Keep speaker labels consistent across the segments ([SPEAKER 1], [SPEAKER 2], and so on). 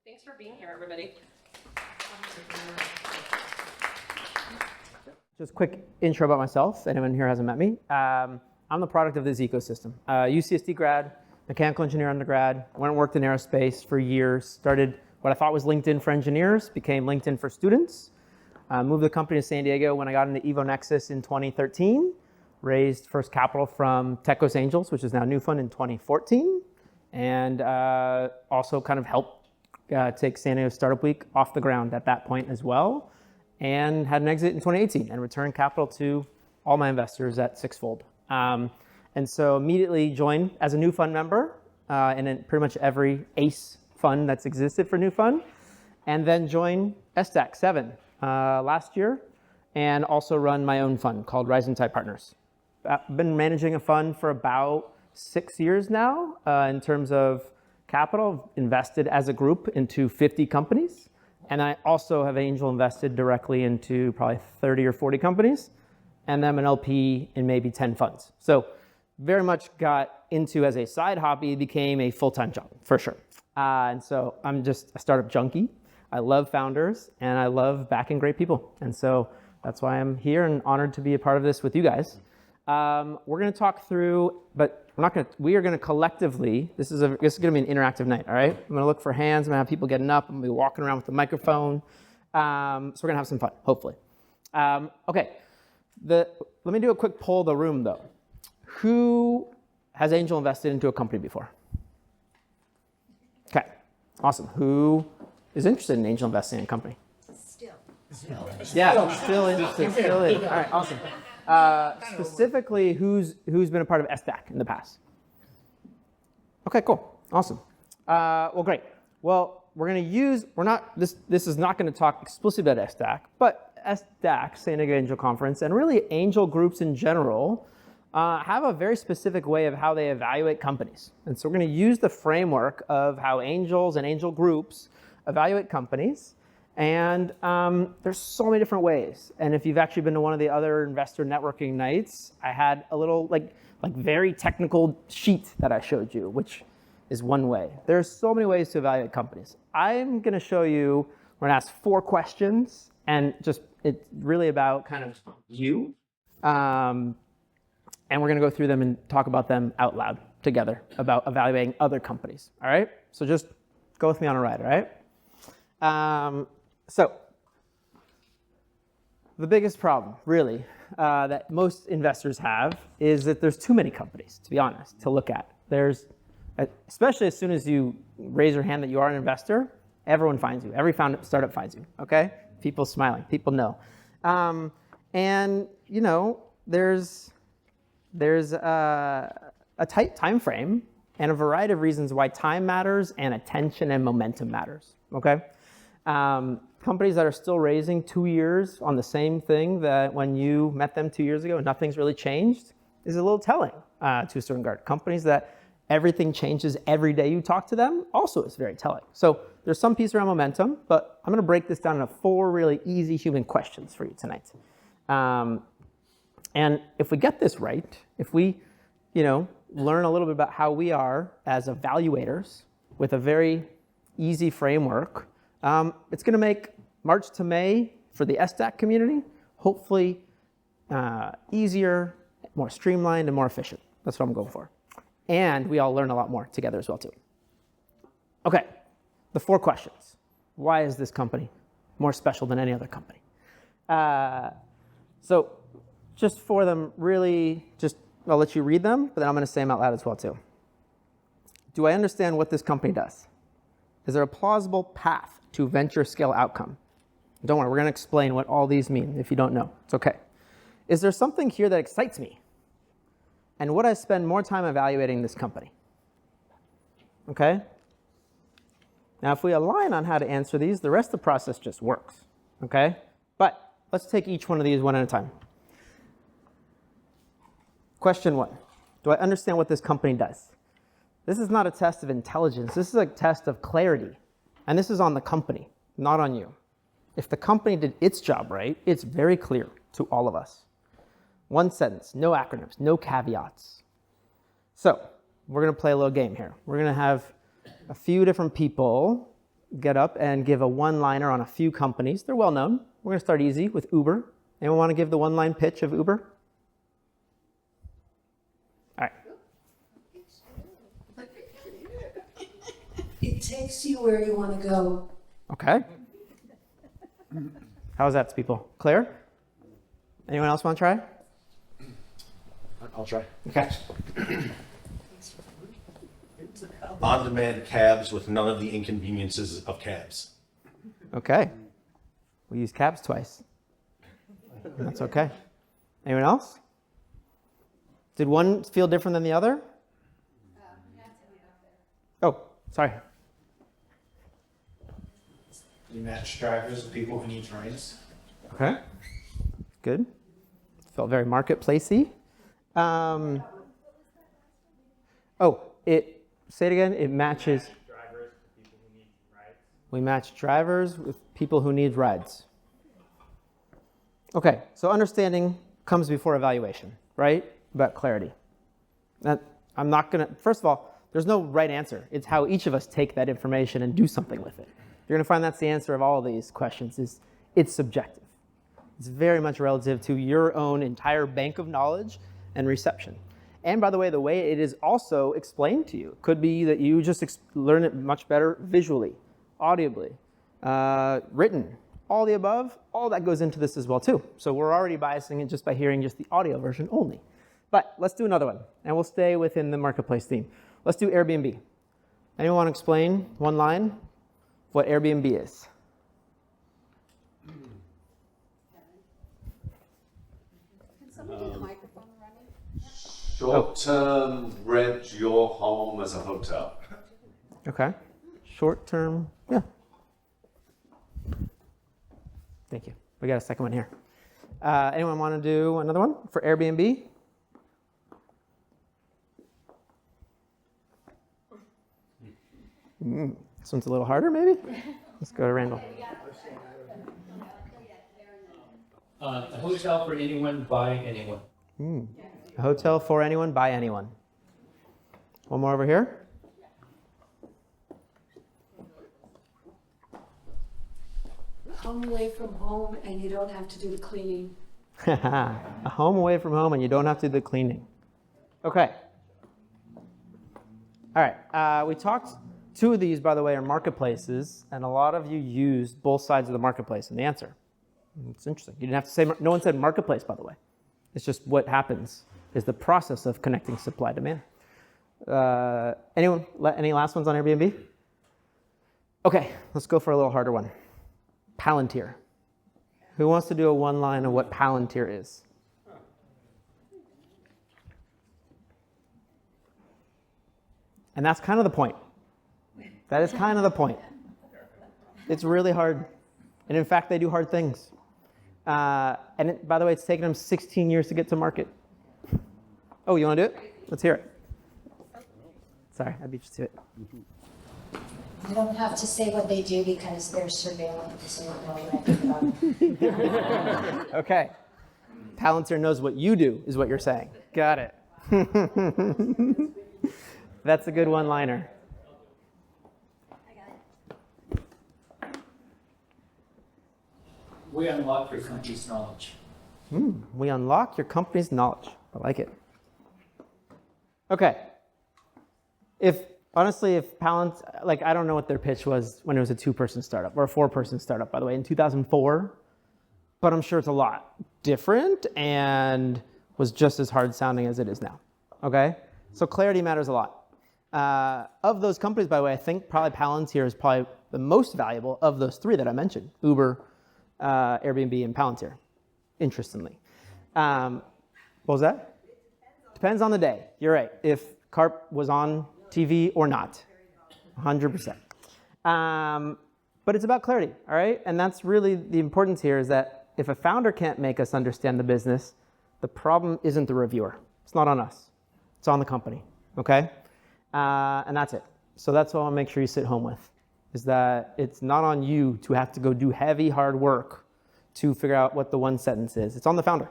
[SPEAKER 1] Thanks for being here, everybody.
[SPEAKER 2] Just quick intro about myself. Anyone here hasn't met me. I'm the product of this ecosystem. UCSD grad, mechanical engineer undergrad, went and worked in aerospace for years, started what I thought was LinkedIn for engineers, became LinkedIn for students, moved the company to San Diego when I got into Evo Nexus in 2013, raised first capital from Techos Angels, which is now New Fund in 2014, and also kind of helped take San Diego Startup Week off the ground at that point as well, and had an exit in 2018 and returned capital to all my investors at sixfold. And so immediately joined as a New Fund member in pretty much every ACE fund that's existed for New Fund, and then joined SDAC 7 last year, and also run my own fund called Rising Tide Partners. I've been managing a fund for about 6 years now in terms of capital, invested as a group into 50 companies. And I also have angel invested directly into probably 30 or 40 companies, and then an LP in maybe 10 funds. So very much got into as a side hobby, became a full-time job for sure. And so I'm just a startup junkie. I love founders and I love backing great people. And so that's why I'm here and honored to be a part of this with you guys. We're going to talk through, but we are going to collectively, this is going to be an interactive night, all right? I'm going to look for hands. I'm going to have people getting up. I'm going to be walking around with the microphone. So we're going to have some fun, hopefully. Okay, let me do a quick poll of the room, though. Who has angel invested into a company before? Okay, awesome. Who is interested in angel investing in a company?
[SPEAKER 3] Still.
[SPEAKER 2] Yeah, still interested, still in. All right, awesome. Specifically, who's been a part of SDAC in the past? Okay, cool, awesome. Well, great. Well, this is not going to talk explicitly about SDAC, but SDAC, San Diego Angel Conference, and really angel groups in general, have a very specific way of how they evaluate companies. And so we're going to use the framework of how angels and angel groups evaluate companies. And there's so many different ways. And if you've actually been to one of the other investor networking nights, I had a little like very technical sheet that I showed you, which is one way. There's so many ways to evaluate companies. I'm going to show you, we're going to ask 4 questions, and just it's really about kind of you. And we're going to go through them and talk about them out loud together about evaluating other companies. All right? So just go with me on a ride, all right? So the biggest problem, really, that most investors have is that there's too many companies, to be honest, to look at. Especially as soon as you raise your hand that you are an investor, everyone finds you. Every startup finds you, okay? People smiling, people know. And, you know, there's a tight time frame and a variety of reasons why time matters and attention and momentum matters, okay? Companies that are still raising 2 years on the same thing that when you met them 2 years ago, nothing's really changed, is a little telling to a certain regard. Companies that everything changes every day you talk to them also is very telling. So there's some piece around momentum, but I'm going to break this down into 4 really easy human questions for you tonight. And if we get this right, if we, learn a little bit about how we are as evaluators with a very easy framework, it's going to make March to May for the SDAC community hopefully easier, more streamlined, and more efficient. That's what I'm going for. And we all learn a lot more together as well, too. Okay, the 4 questions. Why is this company more special than any other company? So just for them, really, I'll let you read them, but then I'm going to say them out loud as well, too. Do I understand what this company does? Is there a plausible path to venture scale outcome? Don't worry, we're going to explain what all these mean if you don't know. It's okay. Is there something here that excites me? And would I spend more time evaluating this company? Okay? Now, if we align on how to answer these, the rest of the process just works. Okay? But let's take each one of these one at a time. Question 1. Do I understand what this company does? This is not a test of intelligence. This is a test of clarity. And this is on the company, not on you. If the company did its job right, it's very clear to all of us. 1 sentence, no acronyms, no caveats. So we're going to play a little game here. We're going to have a few different people get up and give a one-liner on a few companies. They're well known. We're going to start easy with Uber. Anyone want to give the one-line pitch of Uber? All right.
[SPEAKER 1] It takes you where you want to go.
[SPEAKER 2] Okay. How's that, people? Clear? Anyone else want to try?
[SPEAKER 3] I'll try.
[SPEAKER 2] Okay.
[SPEAKER 3] On-demand cabs with none of the inconveniences of cabs.
[SPEAKER 2] Okay. We use cabs twice. That's okay. Anyone else? Did one feel different than the other? Oh, sorry.
[SPEAKER 4] You match drivers with people who need rides.
[SPEAKER 2] Okay. Good. Felt very marketplacey. Say it again. It matches.
[SPEAKER 4] Drivers with people who need rides.
[SPEAKER 2] We match drivers with people who need rides. Okay, so understanding comes before evaluation, right? About clarity. I'm not gonna, first of all, there's no right answer. It's how each of us take that information and do something with it. You're gonna find that's the answer of all of these questions is it's subjective. It's very much relative to your own entire bank of knowledge and reception. And by the way it is also explained to you. It could be that you just learn it much better visually, audibly, written, all the above, all that goes into this as well too. So we're already biasing it just by hearing just the audio version only. But let's do another one, and we'll stay within the marketplace theme. Let's do Airbnb. Anyone want to explain one line what Airbnb is?
[SPEAKER 1] Can someone do the microphone running?
[SPEAKER 5] Short-term rent your home as a hotel.
[SPEAKER 2] Okay. Short term, yeah. Thank you. We got a second one here. Anyone want to do another one for Airbnb? This one's a little harder, maybe? Let's go to Randall.
[SPEAKER 6] A hotel for anyone, by anyone.
[SPEAKER 2] A hotel for anyone, by anyone. One more over here.
[SPEAKER 1] Home away from home and you don't have to do the cleaning.
[SPEAKER 2] A home away from home and you don't have to do the cleaning. Okay. All right. We talked, two of these, by the way, are marketplaces, and a lot of you used both sides of the marketplace in the answer. It's interesting. You didn't have to say, no one said marketplace, by the way. It's just what happens is the process of connecting supply demand. Anyone, any last ones on Airbnb? Okay, let's go for a little harder one. Palantir. Who wants to do a one line of what Palantir is? And that's kind of the point. That is kind of the point. It's really hard. And in fact, they do hard things. By the way, it's taken them 16 years to get to market. Oh, you want to do it? Let's hear it. Sorry, I beat you to it.
[SPEAKER 7] You don't have to say what they do because they're surveillance, so you know what I think.
[SPEAKER 2] Okay. Palantir knows what you do, is what you're saying. Got it. That's a good one-liner.
[SPEAKER 6] We unlock your company's knowledge.
[SPEAKER 2] We unlock your company's knowledge. I like it. Okay. Honestly, if Palantir, I don't know what their pitch was when it was a 2-person startup, or a 4-person startup, by the way, in 2004, but I'm sure it's a lot different and was just as hard sounding as it is now. Okay? So clarity matters a lot. Of those companies, by the way, I think probably Palantir is probably the most valuable of those 3 that I mentioned: Uber, Airbnb, and Palantir, interestingly. What was that? Depends on the day. You're right. If Carp was on TV or not, 100%. But it's about clarity, all right? And that's really the importance here, is that if a founder can't make us understand the business, the problem isn't the reviewer. It's not on us. It's on the company, okay? And that's it. So that's what I want to make sure you sit home with, is that it's not on you to have to go do heavy, hard work to figure out what the one sentence is. It's on the founder.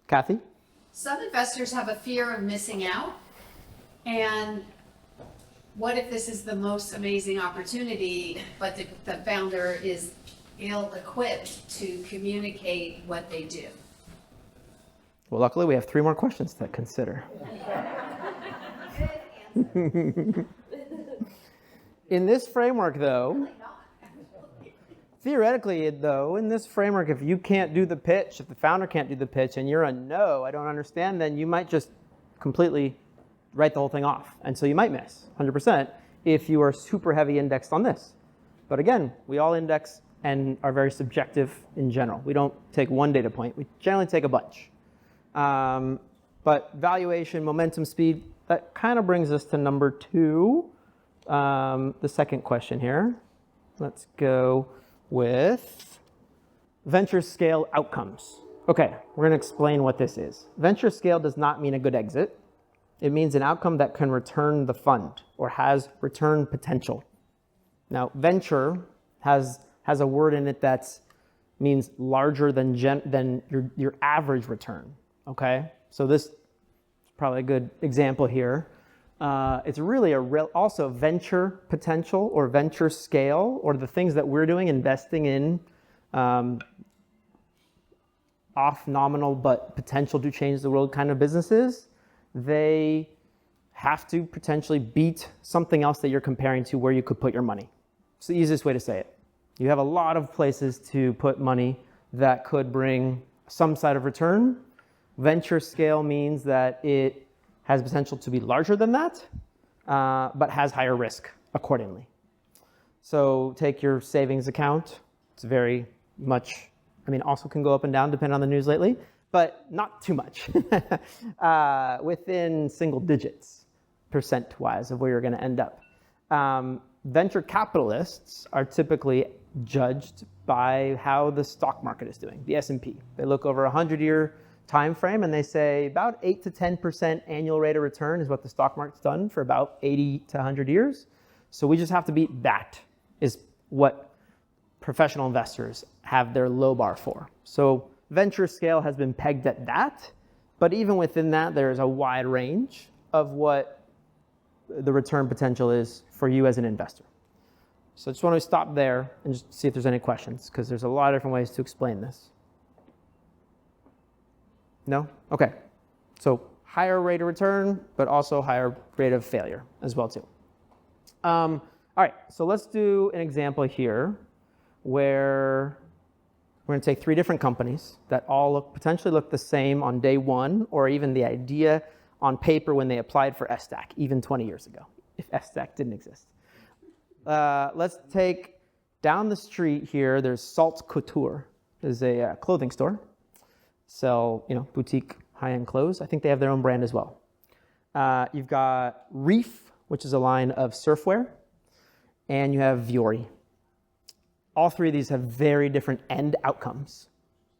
[SPEAKER 2] Kathy?
[SPEAKER 1] Some investors have a fear of missing out, and
[SPEAKER 8] what if this is the most amazing opportunity, but the founder is ill-equipped to communicate what they do?
[SPEAKER 2] Well, luckily we have 3 more questions to consider. In this framework, though, theoretically, though, in this framework, if you can't do the pitch, if the founder can't do the pitch, and you're a no, I don't understand, then you might just completely write the whole thing off. And so you might miss 100% if you are super heavy indexed on this. But again, we all index and are very subjective in general. We don't take one data point. We generally take a bunch. But valuation, momentum, speed, that kind of brings us to number 2, the second question here. Let's go with venture scale outcomes. Okay, we're going to explain what this is. Venture scale does not mean a good exit. It means an outcome that can return the fund or has return potential. Now, venture has a word in it that means larger than your average return. Okay, so this is probably a good example here. It's really also venture potential or venture scale, or the things that we're doing, investing in off nominal but potential to change the world kind of businesses. They have to potentially beat something else that you're comparing to where you could put your money. It's the easiest way to say it. You have a lot of places to put money that could bring some side of return. Venture scale means that it has potential to be larger than that, but has higher risk accordingly. So take your savings account. It's very much, also can go up and down depending on the news lately, but not too much. Within single digits, percent-wise, of where you're going to end up. Venture capitalists are typically judged by how the stock market is doing, the S&P. They look over a 100-year time frame and they say about 8 to 10% annual rate of return is what the stock market's done for about 80 to 100 years. So we just have to beat that, is what professional investors have their low bar for. So venture scale has been pegged at that, but even within that, there's a wide range of what the return potential is for you as an investor. So I just want to stop there and just see if there's any questions, because there's a lot of different ways to explain this. No? Okay. So higher rate of return, but also higher rate of failure as well too. All right, so let's do an example here where we're going to take 3 different companies that all potentially look the same on day 1, or even the idea on paper when they applied for SDAC, even 20 years ago, if SDAC didn't exist. Let's take down the street here, there's Salt Couture. There's a clothing store. Sell, boutique high-end clothes. I think they have their own brand as well. You've got Reef, which is a line of surfwear, and you have Viori. All 3 of these have very different end outcomes,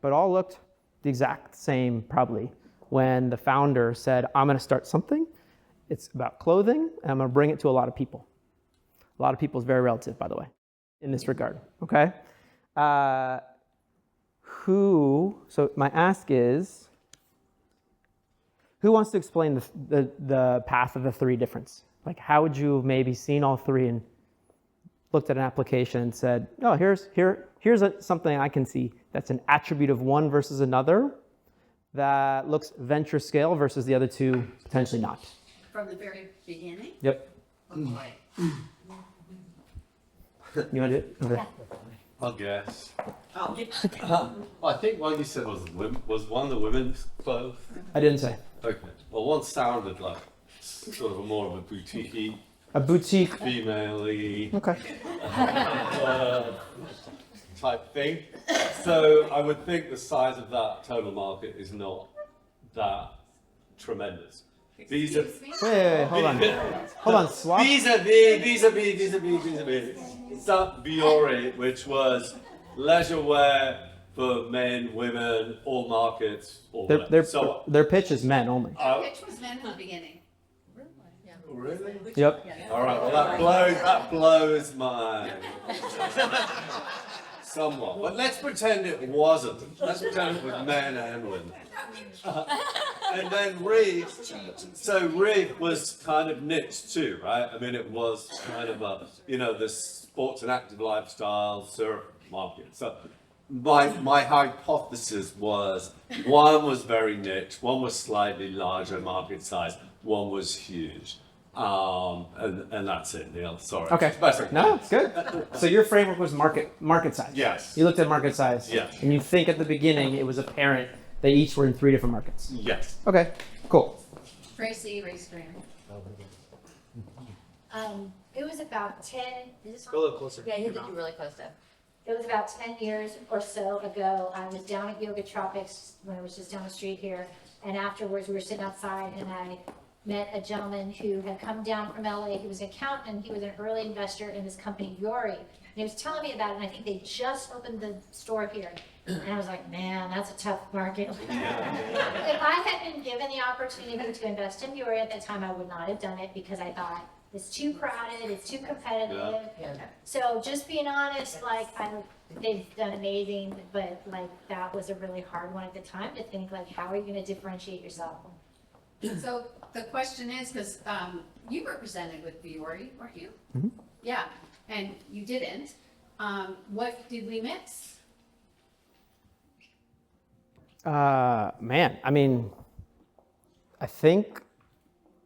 [SPEAKER 2] but all looked the exact same probably when the founder said, I'm going to start something. It's about clothing, and I'm going to bring it to a lot of people. A lot of people is very relative, by the way, in this regard, okay? So my ask is, who wants to explain the path of the 3 difference? Like, how would you have maybe seen all 3 and looked at an application and said, oh, here's something I can see that's an attribute of one versus another that looks venture scale versus the other 2 potentially not.
[SPEAKER 8] From the very beginning?
[SPEAKER 2] Yep.
[SPEAKER 8] Oh, boy.
[SPEAKER 2] You want to do it? Okay.
[SPEAKER 5] I'll guess.
[SPEAKER 8] Oh.
[SPEAKER 5] I think one you said was one the women's clothes.
[SPEAKER 2] I didn't say.
[SPEAKER 5] Okay. Well, one sounded like sort of more of a boutique,
[SPEAKER 2] A boutique.
[SPEAKER 5] female-y
[SPEAKER 2] Okay.
[SPEAKER 5] type thing. So I would think the size of that total market is not that tremendous. These are
[SPEAKER 2] Wait, hold on. Hold on, swap.
[SPEAKER 5] vis-a-vis. That Viori, which was leisure wear for men, women, all markets, all
[SPEAKER 2] Their pitch is men only.
[SPEAKER 8] Which was men in the beginning?
[SPEAKER 5] Really?
[SPEAKER 2] Yep.
[SPEAKER 5] All right. Well, that blows mine somewhat. But let's pretend it wasn't. Let's pretend it was men and women. And then Reef, so Reef was kind of niche too, right? I mean, it was kind of a, the sports and active lifestyle surf market. So my hypothesis was one was very niche, one was slightly larger market size, one was huge. And that's it, Neil. Sorry.
[SPEAKER 2] Okay. No, it's good. So your framework was market size.
[SPEAKER 5] Yes.
[SPEAKER 2] You looked at market size.
[SPEAKER 5] Yes.
[SPEAKER 2] And you think at the beginning it was apparent they each were in 3 different markets.
[SPEAKER 5] Yes.
[SPEAKER 2] Okay, cool.
[SPEAKER 8] Tracy, raise your hand.
[SPEAKER 7] It was about 10, is this on?
[SPEAKER 2] Go a little closer.
[SPEAKER 7] Yeah, you did you really close though. It was about 10 years or so ago. I was down at Yoga Tropics when it was just down the street here. And afterwards we were sitting outside and I met a gentleman who had come down from LA. He was an accountant and he was an early investor in this company, Viori. And he was telling me about it, and I think they just opened the store here. And I was like, man, that's a tough market. If I had been given the opportunity to invest in Viori at that time, I would not have done it because I thought, it's too crowded, it's too competitive.
[SPEAKER 8] Yeah.
[SPEAKER 7] So just being honest, like, they've done amazing, but like, that was a really hard one at the time to think, like, how are you gonna differentiate yourself?
[SPEAKER 8] So the question is, because you were presented with Viori, weren't you?
[SPEAKER 2] Mhm.
[SPEAKER 8] Yeah, and you didn't. What did we miss?
[SPEAKER 2] Man, I mean, I think,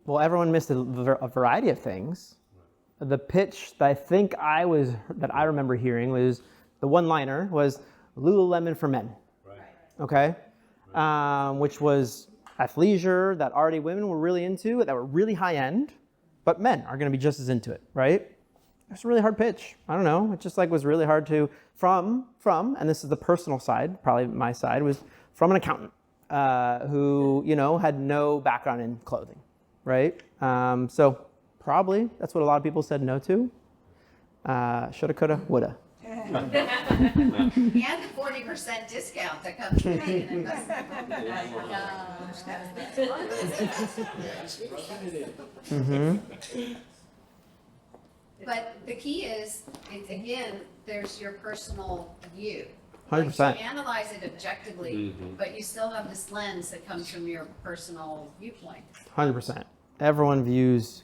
[SPEAKER 2] well, everyone missed a variety of things. The pitch that that I remember hearing was, the one-liner was Lululemon for men.
[SPEAKER 5] Right.
[SPEAKER 2] Okay? Which was athleisure that already women were really into, that were really high-end, but men are gonna be just as into it, right? It's a really hard pitch. I don't know, it just like was really hard to, from, and this is the personal side, probably my side, was from an accountant who, had no background in clothing, right? So probably that's what a lot of people said no to. Shoulda, coulda, woulda.
[SPEAKER 8] And the 40% discount that comes with being an investment. But the key is, again, there's your personal view.
[SPEAKER 2] 100%.
[SPEAKER 8] Like, you analyze it objectively, but you still have this lens that comes from your personal viewpoint.
[SPEAKER 2] 100%. Everyone views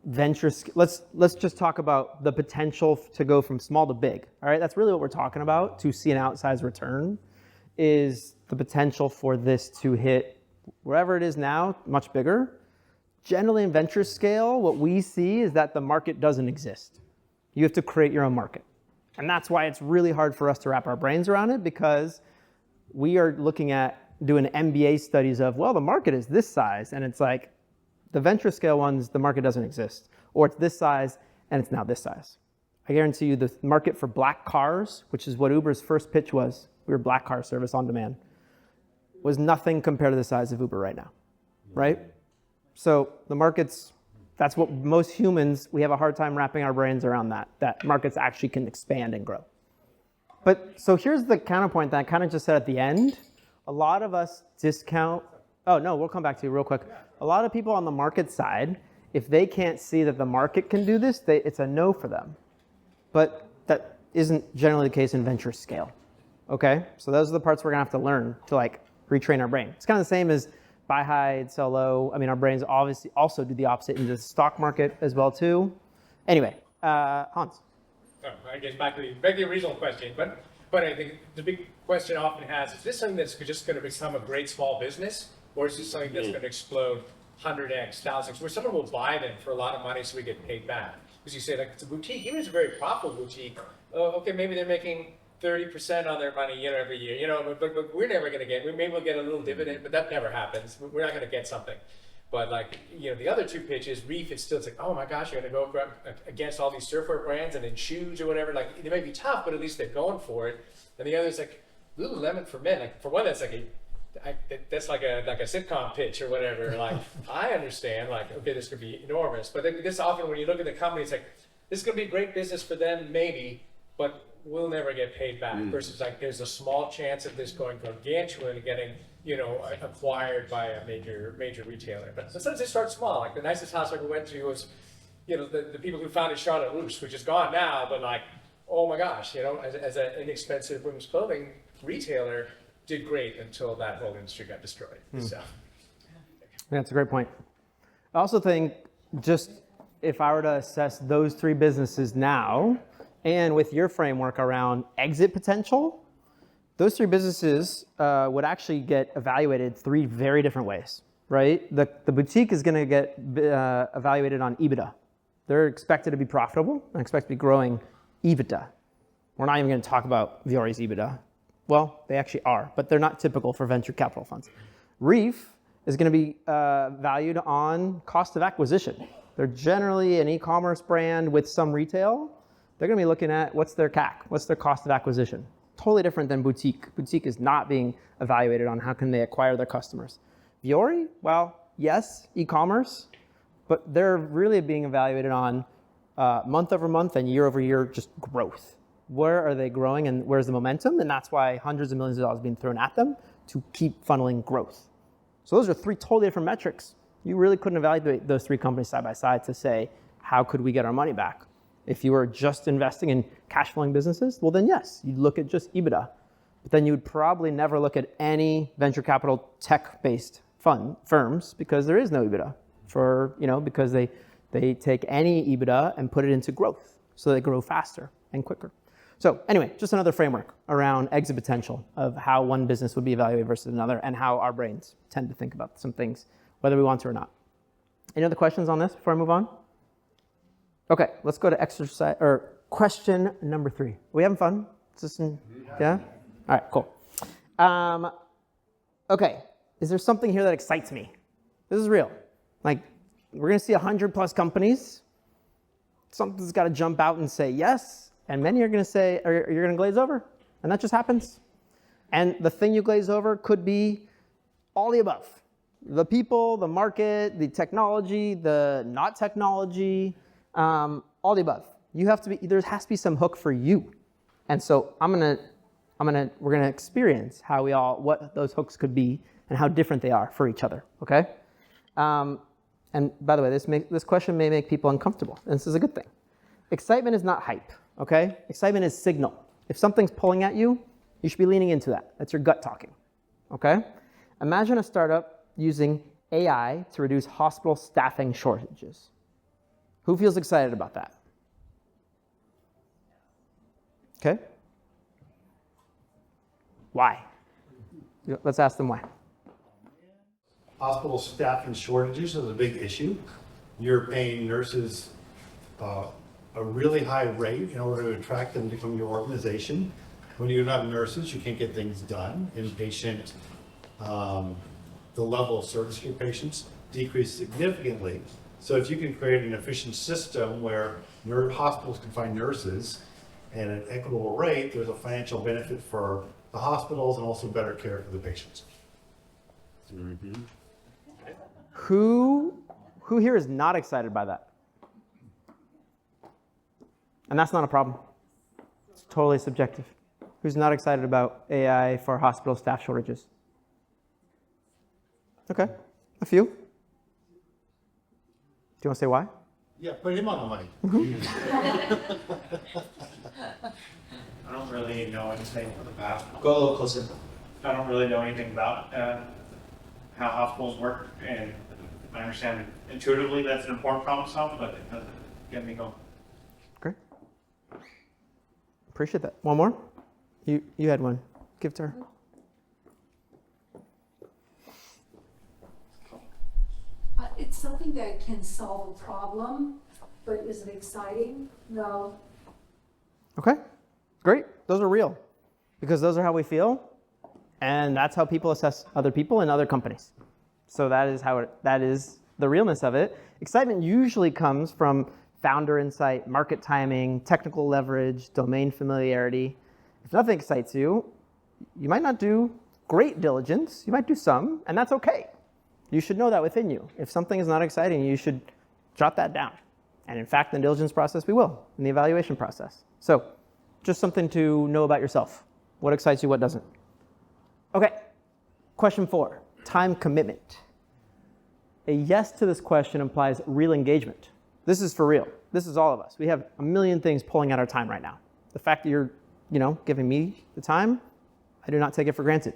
[SPEAKER 2] let's just talk about the potential to go from small to big. All right, that's really what we're talking about, to see an outsized return, is the potential for this to hit wherever it is now, much bigger. Generally in venture scale, what we see is that the market doesn't exist. You have to create your own market. And that's why it's really hard for us to wrap our brains around it, because we are looking at doing MBA studies of, well, the market is this size, and it's like, the venture scale ones, the market doesn't exist. Or it's this size, and it's now this size. I guarantee you the market for black cars, which is what Uber's first pitch was, we were black car service on demand, was nothing compared to the size of Uber right now, right? So the markets, that's what most humans, we have a hard time wrapping our brains around that markets actually can expand and grow. But so here's the counterpoint that I kind of just said at the end. A lot of us discount, oh no, we'll come back to you real quick. A lot of people on the market side, if they can't see that the market can do this, it's a no for them. But that isn't generally the case in venture scale, okay? So those are the parts we're gonna have to learn to like retrain our brain. It's kind of the same as buy high, sell low. I mean, our brains obviously also do the opposite in the stock market as well too. Anyway, Hans.
[SPEAKER 9] Oh, I guess back to the original question, but I think the big question often has, is this something that's just going to become a great small business, or is this something that's going to explode 100x, 1000x, where someone will buy them for a lot of money so we get paid back? Because you say, like, it's a boutique, even if it's a very profitable boutique, okay, maybe they're making 30% on their money, every year, but we're never going to get, maybe we'll get a little dividend, but that never happens. We're not going to get something. But like, the other two pitches, Reef, it's like, oh my gosh, you're going to go against all these surfwear brands and then shoes or whatever. Like, they may be tough, but at least they're going for it. And the other's like, Lululemon for men. Like, for one, that's like that's like a sitcom pitch or whatever. Like, I understand, like, okay, this could be enormous. But this often, when you look at the company, it's like, this is going to be great business for them, maybe, but we'll never get paid back. Versus like, there's a small chance of this going gargantuan and getting, acquired by a major retailer. But sometimes they start small. Like the nicest house I ever went to was, the people who founded Charlotte Russe, which is gone now, but like, oh my gosh, as an inexpensive women's clothing retailer, did great until that whole industry got destroyed. So.
[SPEAKER 2] Yeah, that's a great point. I also think just if I were to assess those three businesses now, and with your framework around exit potential, those three businesses would actually get evaluated three very different ways, right? The boutique is going to get evaluated on EBITDA. They're expected to be profitable and expect to be growing EBITDA. We're not even going to talk about Viori's EBITDA. Well, they actually are, but they're not typical for venture capital funds. Reef is going to be valued on cost of acquisition. They're generally an e-commerce brand with some retail. They're going to be looking at what's their CAC, what's their cost of acquisition. Totally different than boutique. Boutique is not being evaluated on how can they acquire their customers. Viori, well, yes, e-commerce, but they're really being evaluated on month over month and year over year just growth. Where are they growing and where's the momentum? And that's why hundreds of millions of dollars being thrown at them to keep funneling growth. So those are three totally different metrics. You really couldn't evaluate those three companies side by side to say, how could we get our money back? If you were just investing in cash flowing businesses, well then yes, you'd look at just EBITDA. But then you would probably never look at any venture capital tech-based firms because there is no EBITDA because they take any EBITDA and put it into growth. So they grow faster and quicker. So anyway, just another framework around exit potential of how one business would be evaluated versus another and how our brains tend to think about some things, whether we want to or not. Any other questions on this before I move on? Okay, let's go to question number 3. Are we having fun? Yeah? All right, cool. Okay, is there something here that excites me? This is real. Like, we're gonna see 100+ companies. Something's gotta jump out and say yes, and many are gonna say, or you're gonna glaze over, and that just happens. And the thing you glaze over could be all the above. The people, the market, the technology, the not technology, all the above. There has to be some hook for you. And so we're gonna experience what those hooks could be and how different they are for each other, okay? And by the way, this question may make people uncomfortable, and this is a good thing. Excitement is not hype, okay? Excitement is signal. If something's pulling at you, you should be leaning into that. That's your gut talking, okay? Imagine a startup using AI to reduce hospital staffing shortages. Who feels excited about that? Okay. Why? Let's ask them why.
[SPEAKER 10] Hospital staffing shortages is a big issue. You're paying nurses a really high rate in order to attract them to come to your organization. When you don't have nurses, you can't get things done. Inpatient, the level of service for your patients decreased significantly. So if you can create an efficient system where hospitals can find nurses at an equitable rate, there's a financial benefit for the hospitals and also better care for the patients.
[SPEAKER 5] Mm-hmm.
[SPEAKER 2] Who here is not excited by that? And that's not a problem. It's totally subjective. Who's not excited about AI for hospital staff shortages? Okay, a few. Do you want to say why?
[SPEAKER 10] Yeah, put him on the mic.
[SPEAKER 4] I don't really know anything about. Go a little closer. I don't really know anything about how hospitals work, and I understand intuitively that's an important problem to solve, but it doesn't get me going.
[SPEAKER 2] Great. Appreciate that. One more? You had one. Give it to her.
[SPEAKER 1] It's something that can solve a problem, but is it exciting? No.
[SPEAKER 2] Okay, great. Those are real because those are how we feel, and that's how people assess other people and other companies. So that is the realness of it. Excitement usually comes from founder insight, market timing, technical leverage, domain familiarity. If nothing excites you, you might not do great diligence. You might do some, and that's okay. You should know that within you. If something is not exciting, you should jot that down. And in fact, in the diligence process, we will, in the evaluation process. So just something to know about yourself. What excites you, what doesn't. Okay, question 4, time commitment. A yes to this question implies real engagement. This is for real. This is all of us. We have a million things pulling at our time right now. The fact that you're, giving me the time, I do not take it for granted.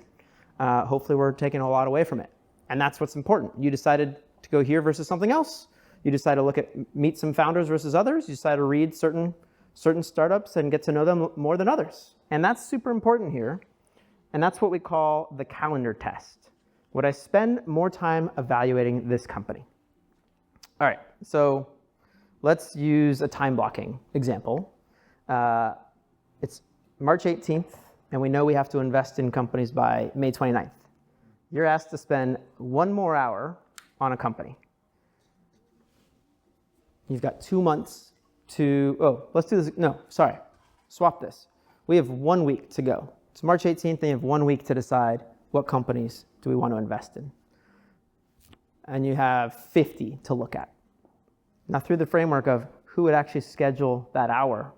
[SPEAKER 2] hopefully we're taking a lot away from it. And that's what's important. You decided to go here versus something else. You decide to meet some founders versus others. You decide to read certain startups and get to know them more than others. And that's super important here. And that's what we call the calendar test. Would I spend more time evaluating this company? All right, so let's use a time blocking example. It's March 18th, and we know we have to invest in companies by May 29th. You're asked to spend 1 more hour on a company. You've got 2 months to, let's do this. No, sorry, swap this. We have 1 week to go. It's March 18th, and you have 1 week to decide what companies do we want to invest in. And you have 50 to look at. Now, through the framework of who would actually schedule that hour,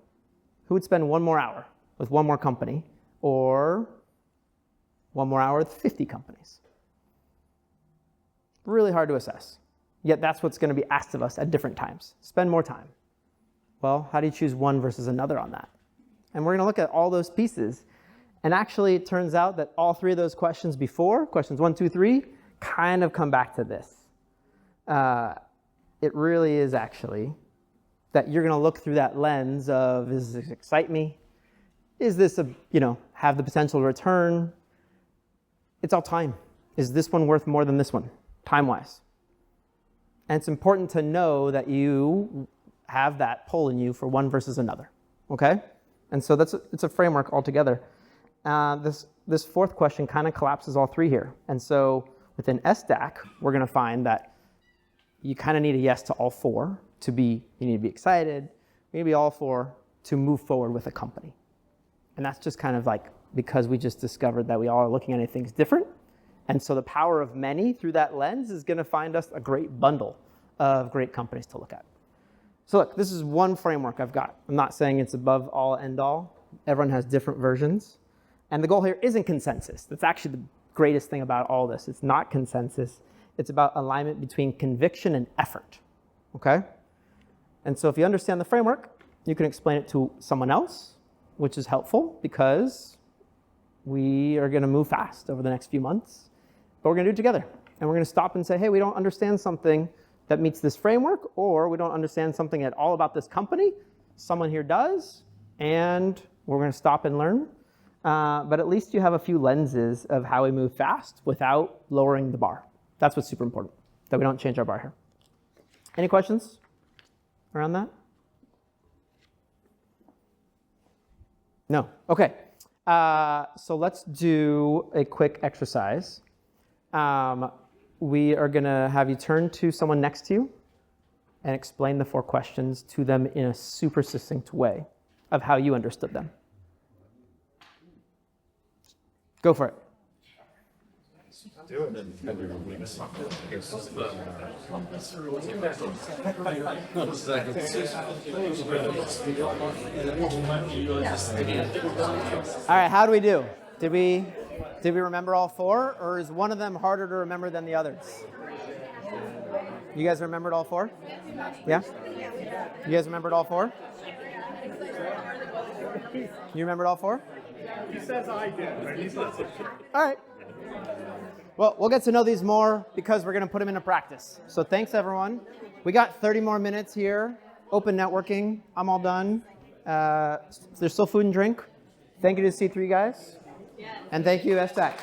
[SPEAKER 2] who would spend 1 more hour with 1 more company, or 1 more hour with 50 companies? Really hard to assess. Yet that's what's going to be asked of us at different times. Spend more time. Well, how do you choose one versus another on that? And we're going to look at all those pieces. And actually, it turns out that all 3 of those questions before, questions 1, 2, 3, kind of come back to this. It really is actually that you're going to look through that lens of, does this excite me? Is this have the potential to return? It's all time. Is this one worth more than this one, time-wise? And it's important to know that you have that pull in you for one versus another, okay? And so it's a framework altogether. This fourth question kind of collapses all 3 here. And so within SDAC, we're going to find that you kind of need a yes to all 4 you need to be excited. You need to be all 4 to move forward with a company. And that's just kind of like because we just discovered that we all are looking at things different. And so the power of many through that lens is going to find us a great bundle of great companies to look at. So look, this is one framework I've got. I'm not saying it's above all, end all. Everyone has different versions. And the goal here isn't consensus. That's actually the greatest thing about all this. It's not consensus. It's about alignment between conviction and effort, okay? And so if you understand the framework, you can explain it to someone else, which is helpful because we are going to move fast over the next few months, but we're going to do it together. And we're going to stop and say, hey, we don't understand something that meets this framework, or we don't understand something at all about this company. Someone here does, and we're going to stop and learn. But at least you have a few lenses of how we move fast without lowering the bar. That's what's super important, that we don't change our bar here. Any questions around that? No? Okay. So let's do a quick exercise. We are going to have you turn to someone next to you and explain the 4 questions to them in a super succinct way of how you understood them. Go for it.
[SPEAKER 10] Do it.
[SPEAKER 2] All right, how do we do? Did we remember all 4, or is one of them harder to remember than the others? You guys remembered all 4? Yeah? You guys remembered all 4? You remembered all 4?
[SPEAKER 10] He says I did, but he's not so sure.
[SPEAKER 2] All right. Well, we'll get to know these more because we're going to put them into practice. So thanks, everyone. We got 30 more minutes here. Open networking. I'm all done. There's still food and drink. Thank you to the C3 guys. And thank you, SDAC.